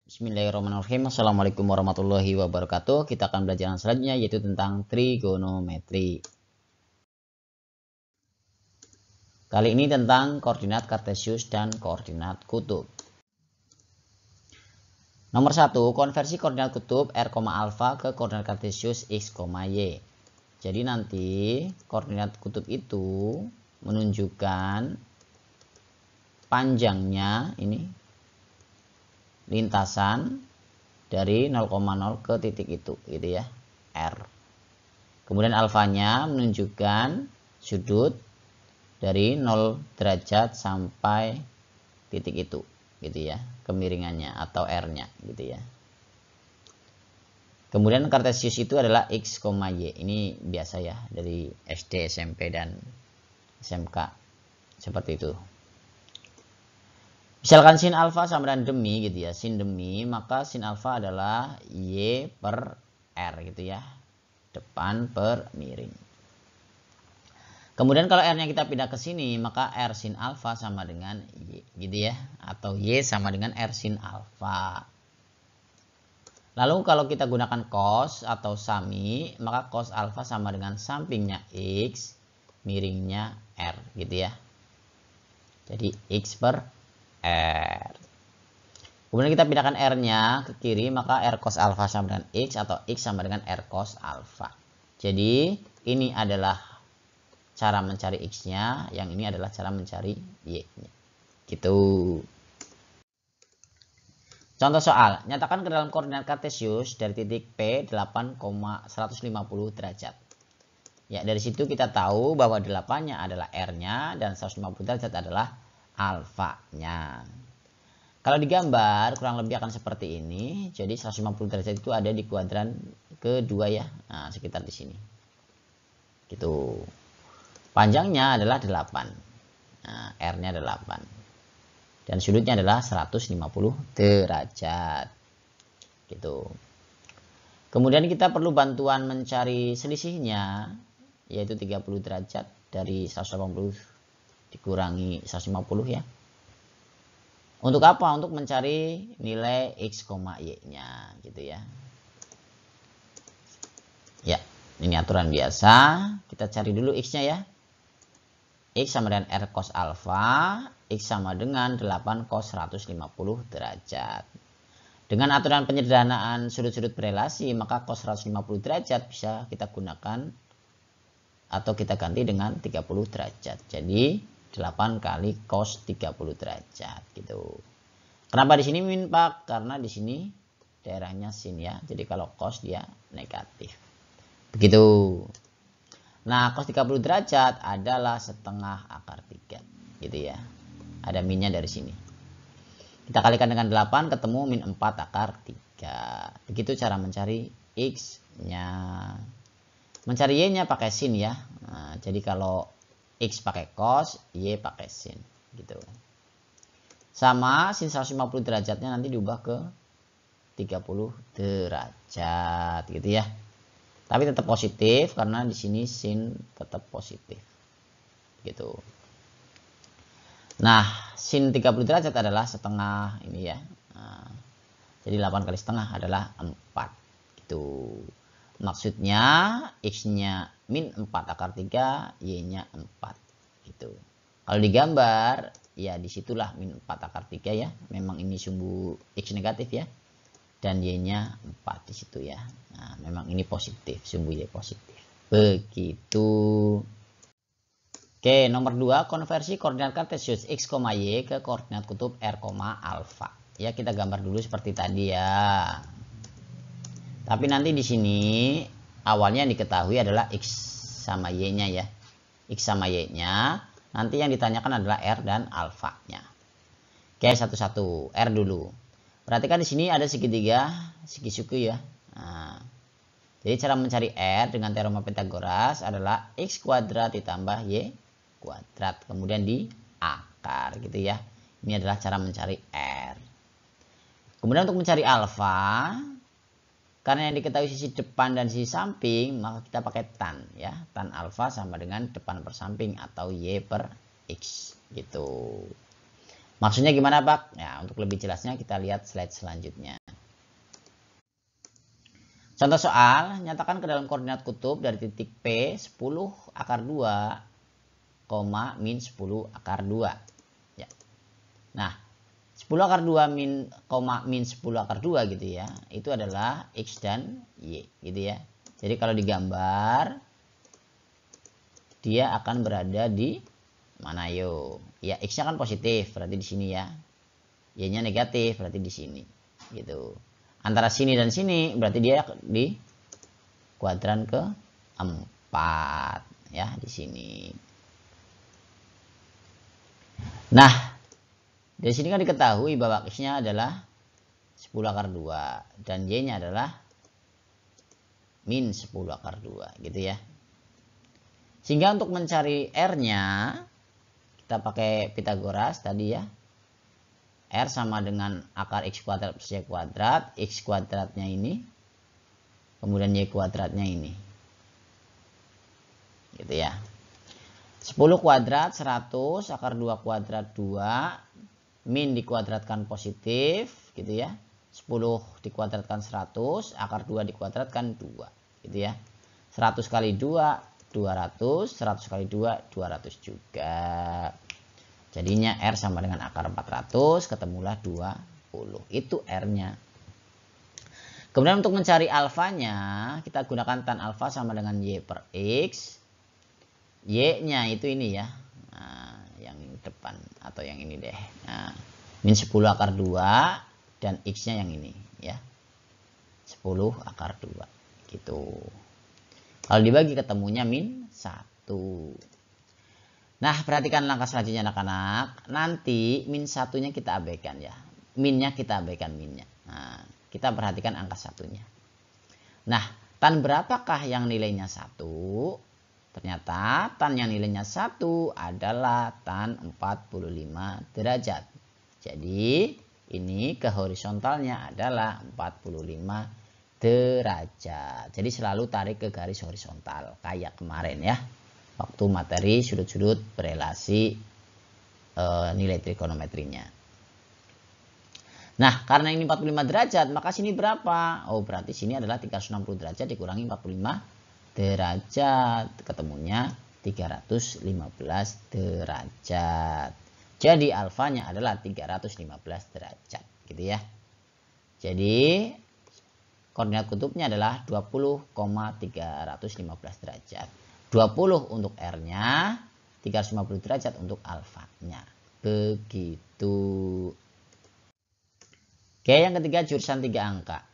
Bismillahirrahmanirrahim. Assalamualaikum warahmatullahi wabarakatuh. Kita akan belajar yang selanjutnya yaitu tentang trigonometri. Kali ini tentang koordinat kartesius dan koordinat kutub. Nomor 1, konversi koordinat kutub r, alfa ke koordinat kartesius x, y. Jadi nanti koordinat kutub itu menunjukkan panjangnya ini lintasan dari 0,0 ke titik itu gitu ya, R. Kemudian alfanya menunjukkan sudut dari 0 derajat sampai titik itu gitu ya, kemiringannya atau R-nya gitu ya. Kemudian kartesius itu adalah x, y. Ini biasa ya dari SD, SMP dan SMK seperti itu. Misalkan sin alfa sama dengan demi gitu ya, sin demi, maka sin alfa adalah y per r gitu ya, depan per miring. Kemudian kalau r-nya kita pindah ke sini, maka r sin alfa sama dengan y gitu ya, atau y sama dengan r sin alfa. Lalu kalau kita gunakan cos atau sami, maka cos alfa sama dengan sampingnya x, miringnya r gitu ya. Jadi x per R. Kemudian kita pindahkan R-nya ke kiri, maka R cos alfa sama dengan X atau X sama dengan R cos alfa. Jadi ini adalah cara mencari X-nya, yang ini adalah cara mencari Y-nya. Gitu. Contoh soal, nyatakan ke dalam koordinat kartesius dari titik P 8,150 derajat. Ya, dari situ kita tahu bahwa 8-nya adalah R-nya dan 150 derajat adalah alfanya. Kalau digambar kurang lebih akan seperti ini. Jadi 150 derajat itu ada di kuadran kedua ya. Nah, sekitar di sini. Gitu. Panjangnya adalah 8. Nah, R-nya 8. Dan sudutnya adalah 150 derajat. Gitu. Kemudian kita perlu bantuan mencari selisihnya, yaitu 30 derajat dari 180 dikurangi 150 ya. Untuk apa? Untuk mencari nilai x, y-nya gitu ya. Ya, ini aturan biasa. Kita cari dulu x-nya ya. X sama dengan r cos alfa, x sama dengan 8 cos 150 derajat. Dengan aturan penyederhanaan sudut-sudut berelasi, maka cos 150 derajat bisa kita gunakan atau kita ganti dengan 30 derajat. Jadi 8 kali cos 30 derajat gitu. Kenapa di sini min Pak? Karena di sini daerahnya sin ya. Jadi kalau cos dia negatif. Begitu. Nah, cos 30 derajat adalah setengah akar 3 gitu ya. Ada minnya dari sini. Kita kalikan dengan 8 ketemu min 4 akar 3. Begitu cara mencari x-nya. Mencari y-nya pakai sin ya. Nah, jadi kalau X pakai cos, Y pakai sin gitu. Sama sin 150 derajatnya nanti diubah ke 30 derajat gitu ya. Tapi tetap positif karena di sini sin tetap positif. Gitu. Nah, sin 30 derajat adalah setengah ini ya. Nah, jadi 8 kali setengah adalah 4 gitu. Maksudnya X-nya min 4 akar 3, Y-nya 4 gitu. Kalau digambar ya disitulah min 4 akar 3 ya. Memang ini sumbu X negatif ya. Dan Y-nya 4 di situ ya. Nah, memang ini positif, sumbu Y positif. Begitu. Oke, nomor 2, konversi koordinat kartesius X, Y ke koordinat kutub R, alfa. Ya, kita gambar dulu seperti tadi ya. Tapi nanti di sini awalnya yang diketahui adalah X sama Y-nya ya. X sama Y-nya. Nanti yang ditanyakan adalah R dan alfanya. Oke, satu-satu. R dulu. Perhatikan di sini ada segitiga, segi suku ya. Nah, jadi cara mencari R dengan teorema Pythagoras adalah X kuadrat ditambah Y kuadrat. Kemudian di akar gitu ya. Ini adalah cara mencari R. Kemudian untuk mencari alfa, karena yang diketahui sisi depan dan sisi samping, maka kita pakai tan ya. Tan alfa sama dengan depan per samping atau Y per X gitu. Maksudnya gimana Pak? Ya, untuk lebih jelasnya kita lihat slide selanjutnya. Contoh soal, nyatakan ke dalam koordinat kutub dari titik P 10 akar 2, min 10 akar 2. Ya. Nah, 10 akar 2 min 10 akar 2 gitu ya. Itu adalah X dan Y gitu ya. Jadi kalau digambar, dia akan berada di mana yo? Ya, X-nya kan positif, berarti di sini ya. Y-nya negatif, berarti di sini. Gitu. Antara sini dan sini berarti dia di kuadran ke-4 ya, di sini. Nah, dari sini kan diketahui bahwa X-nya adalah 10 akar 2 dan Y-nya adalah min 10 akar 2 gitu ya. Sehingga untuk mencari R-nya kita pakai Pitagoras tadi ya. R sama dengan akar X kuadrat plus Y kuadrat, X kuadratnya ini, kemudian Y kuadratnya ini. Gitu ya. 10 kuadrat 100, akar 2 kuadrat 2, min dikuadratkan positif, gitu ya. 10 dikuadratkan 100, akar 2 dikuadratkan 2, gitu ya. 100 kali 2, 200, 100 kali 2, 200 juga. Jadinya R sama dengan akar 400, ketemulah 20. Itu R-nya. Kemudian untuk mencari alfanya, kita gunakan tan alfa sama dengan Y per X. Y-nya itu ini ya. Nah, yang depan atau yang ini deh. Nah, min 10 akar 2 dan X-nya yang ini ya. 10 akar 2 gitu. Kalau dibagi ketemunya min 1. Nah, perhatikan langkah selanjutnya anak-anak. Nanti min satunya kita abaikan ya. Minnya kita abaikan minnya. Nah, kita perhatikan angka satunya. Nah, tan berapakah yang nilainya 1? Ternyata tan yang nilainya 1 adalah tan 45 derajat. Jadi, ini ke horizontalnya adalah 45 derajat. Jadi selalu tarik ke garis horizontal. Kayak kemarin ya. Waktu materi sudut-sudut berelasi nilai trigonometrinya. Nah, karena ini 45 derajat, maka sini berapa? Oh, berarti sini adalah 360 derajat dikurangi 45 derajat. Ketemunya 315 derajat. Jadi alfanya adalah 315 derajat, gitu ya. Jadi koordinat kutubnya adalah 20,315 derajat. 20 untuk R-nya, 350 derajat untuk alfanya. Begitu. Oke, yang ketiga jurusan 3 angka.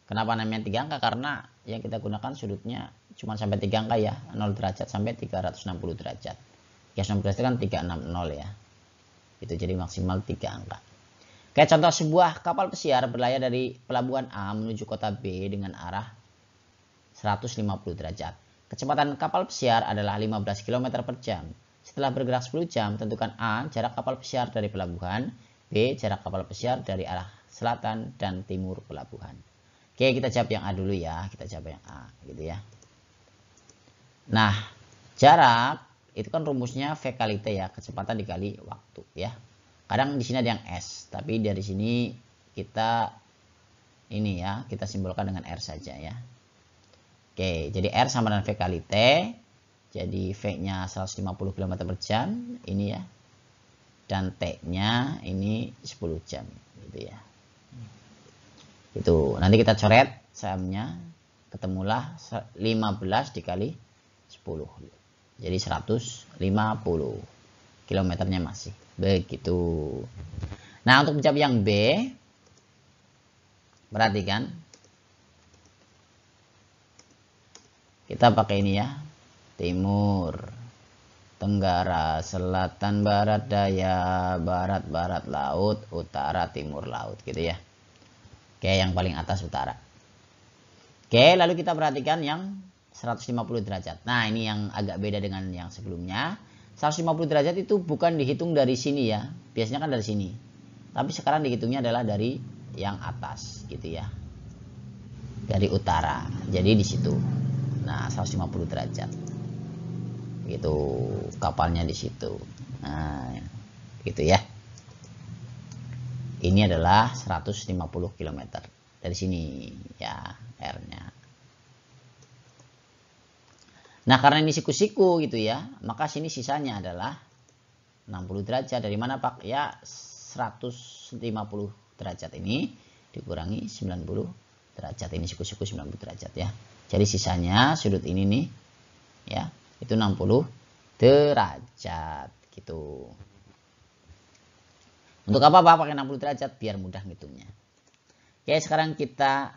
Kenapa namanya 3 angka? Karena yang kita gunakan sudutnya cuma sampai 3 angka ya. 0 derajat sampai 360 derajat. 360 derajat kan 360 ya. Itu jadi maksimal 3 angka. Oke, contoh sebuah kapal pesiar berlayar dari pelabuhan A menuju kota B dengan arah 150 derajat. Kecepatan kapal pesiar adalah 15 km per jam. Setelah bergerak 10 jam, tentukan A, jarak kapal pesiar dari pelabuhan, B, jarak kapal pesiar dari arah selatan dan timur pelabuhan. Oke, kita jawab yang A dulu ya. Kita jawab yang A, gitu ya. Nah, jarak, itu kan rumusnya V kali T ya, kecepatan dikali waktu ya. Kadang di sini ada yang S, tapi dari sini kita ini ya, kita simbolkan dengan R saja ya. Oke, jadi R sama dengan V kali T. Jadi V-nya 150 km per jam, ini ya. Dan T-nya ini 10 jam, gitu ya. Itu, nanti kita coret samnya, ketemulah 15 dikali 10. Jadi 150. Kilometernya masih. Begitu. Nah, untuk menjawab yang B, perhatikan. Kita pakai ini ya. Timur, tenggara, selatan, barat, daya, barat, barat, laut, utara, timur, laut. Gitu ya. Oke, yang paling atas utara. Oke, lalu kita perhatikan yang 150 derajat. Nah, ini yang agak beda dengan yang sebelumnya. 150 derajat itu bukan dihitung dari sini ya. Biasanya kan dari sini. Tapi sekarang dihitungnya adalah dari yang atas gitu ya. Dari utara. Jadi di situ. Nah, 150 derajat. Gitu, kapalnya di situ. Nah, gitu ya. Ini adalah 150 km. Dari sini ya R-nya. Nah, karena ini siku-siku gitu ya, maka sini sisanya adalah 60 derajat. Dari mana Pak? Ya 150 derajat ini dikurangi 90 derajat. Ini siku-siku 90 derajat ya. Jadi sisanya sudut ini nih ya, itu 60 derajat gitu. Untuk apa Pak pakai 60 derajat? Biar mudah ngitungnya. Oke, sekarang kita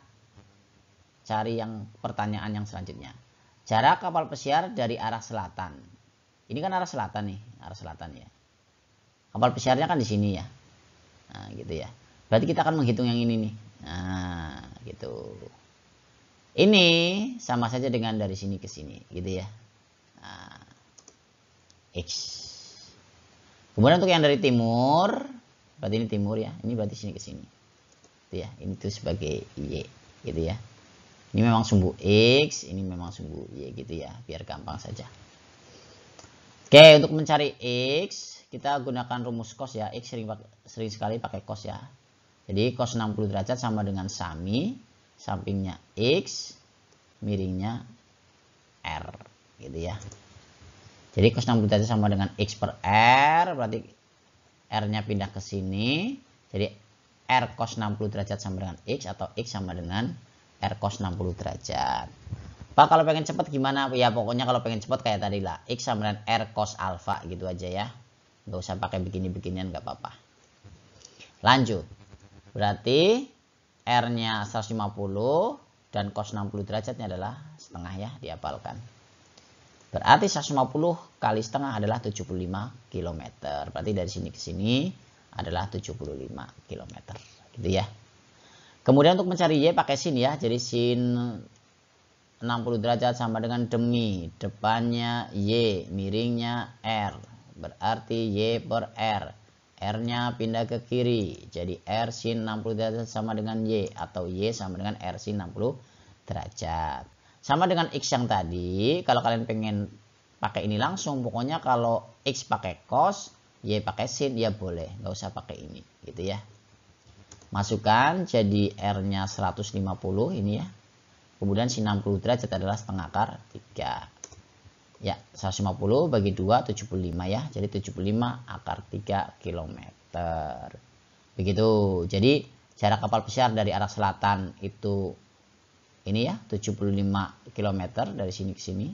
cari yang pertanyaan yang selanjutnya. Jarak kapal pesiar dari arah selatan. Ini kan arah selatan nih, arah selatan ya. Kapal pesiarnya kan di sini ya. Nah, gitu ya. Berarti kita akan menghitung yang ini nih. Nah, gitu. Ini sama saja dengan dari sini ke sini, gitu ya. Nah, X. Kemudian untuk yang dari timur, berarti ini timur ya. Ini berarti sini ke sini. Gitu ya. Ini tuh sebagai Y, gitu ya. Ini memang sumbu X, ini memang sumbu Y gitu ya. Biar gampang saja. Oke, untuk mencari X, kita gunakan rumus cos ya. X sering sekali pakai cos ya. Jadi cos 60 derajat sama dengan sami, sampingnya X, miringnya R, gitu ya. Jadi cos 60 derajat sama dengan X per R, berarti R-nya pindah ke sini. Jadi R cos 60 derajat sama dengan X, atau X sama dengan R cos 60 derajat. Pak, kalau pengen cepat gimana? Ya pokoknya kalau pengen cepat kayak tadi lah. X sama dengan R cos alpha gitu aja ya. Nggak usah pakai begini-beginian, nggak apa-apa. Lanjut. Berarti R-nya 150 dan cos 60 derajatnya adalah setengah ya, dihafalkan. Berarti 150 kali setengah adalah 75 km. Berarti dari sini ke sini adalah 75 km. Gitu ya. Kemudian untuk mencari Y pakai sin ya. Jadi sin 60 derajat sama dengan demi. Depannya Y, miringnya R. Berarti Y per R. R-nya pindah ke kiri. Jadi R sin 60 derajat sama dengan Y. Atau Y sama dengan R sin 60 derajat. Sama dengan X yang tadi. Kalau kalian pengen pakai ini langsung. Pokoknya kalau X pakai cos, Y pakai sin, ya boleh. Nggak usah pakai ini. Gitu ya. Masukkan jadi R-nya 150 ini ya. Kemudian sin 60 derajat adalah setengah akar 3. Ya, 150 bagi 2, 75 ya. Jadi 75 akar 3 km. Begitu. Jadi jarak kapal pesiar dari arah selatan itu ini ya, 75 km dari sini ke sini.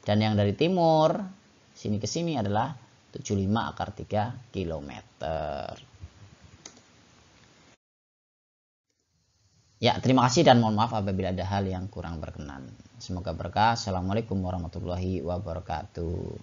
Dan yang dari timur sini ke sini adalah 75 akar 3 km. Ya, terima kasih dan mohon maaf apabila ada hal yang kurang berkenan. Semoga berkah. Assalamualaikum warahmatullahi wabarakatuh.